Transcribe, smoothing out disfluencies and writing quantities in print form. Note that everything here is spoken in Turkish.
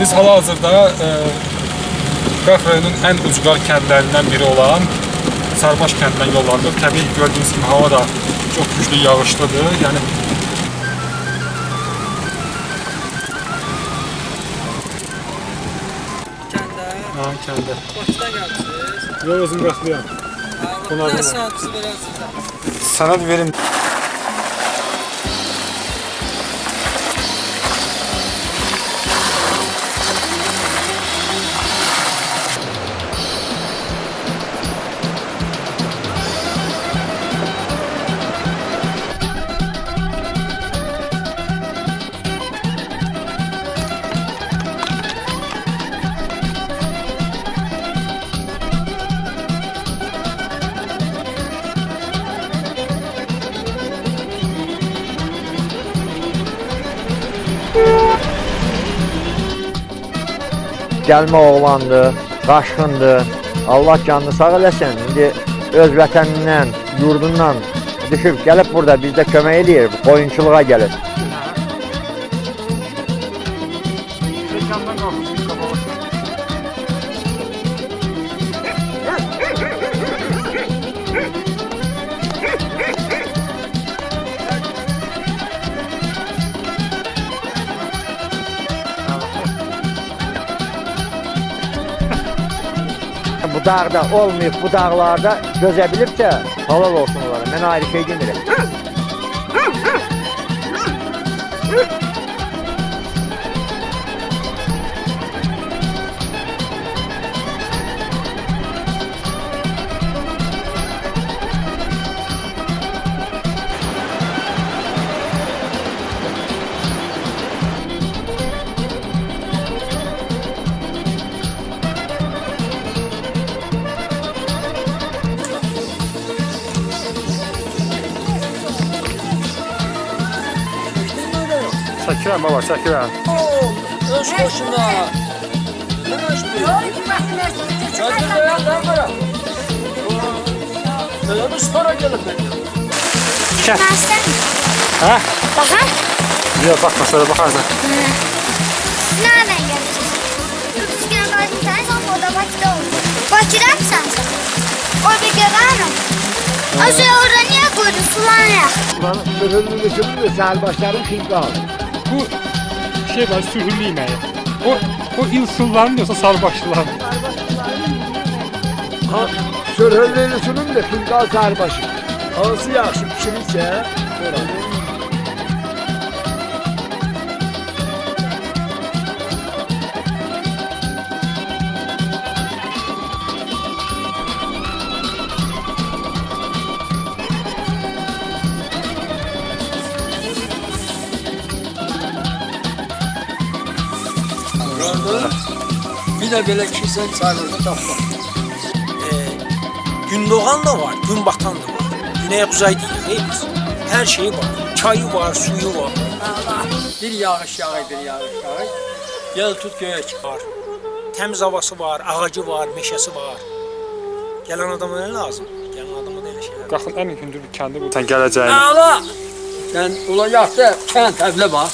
Biz hal-hazırda Qax rayonunun ən ucqar kəndlərindən biri olan Sarıbaş kəndindən yollandıq. Təbii gördüyünüz kimi hava da çox güclü yağışlıdır. Yəni kəndə. Bakıdan gəldiniz. Yox, özüm qaxlıyam. Nə sənəd verərsiniz? Sənəd verin. Gəlmə oğlandı, qaşqındı. Allah canını sağ eləsin. İndi öz vətənindən, yurdundan düşüb gəlib burada bizdə kömək edir, qoyunçuluğa gəlir. Bu dağda olmayıb, bu dağlarda dözə bilibsə, halal olsun onlara. Mən ayrı şey demirəm. Çəkirəm baba, çəkirəm. Öz başına. Nə işdir? Çadır dayan da bura. Böyle bir spora gelip Nasıl? Hə? Bakın. Yox, baxma, sonra baxarsan. Siz nereden geldiniz? Türkiye'ye geldiniz ama o da Bakı'da oldu. Bakı'da mısın sen? Orada görürüm. Aşağı orada niye koydun? Sulanıyor. Sürülmü götürülmü, səhəlbaşların xilqal. Bu şey var, sürhüllü yeməyi. O ilsulların yoxsa sarıbaşlıların? Sürülmü sürülmü də xilqal səhəlbaşı. Hansı yaxşı pişirirsə, bir de böyle kişisel çağırırdı tapma. Gün doğan da var, gün batan da var. Güney kuzey değil biz. Her şeyi var. Çayı var, suyu var. Bir yağış yağır, bir yağış yağır. Gel tut göğe çıkar. Temiz havası var, ağacı var, meşesi var. Gelen adama ne lazım? Gelen adama da öyle şeyler. Qaxın ən hündür bir kəndi bu. Sən gələcəyin. Ağla! Sen olacak da kent evle bak.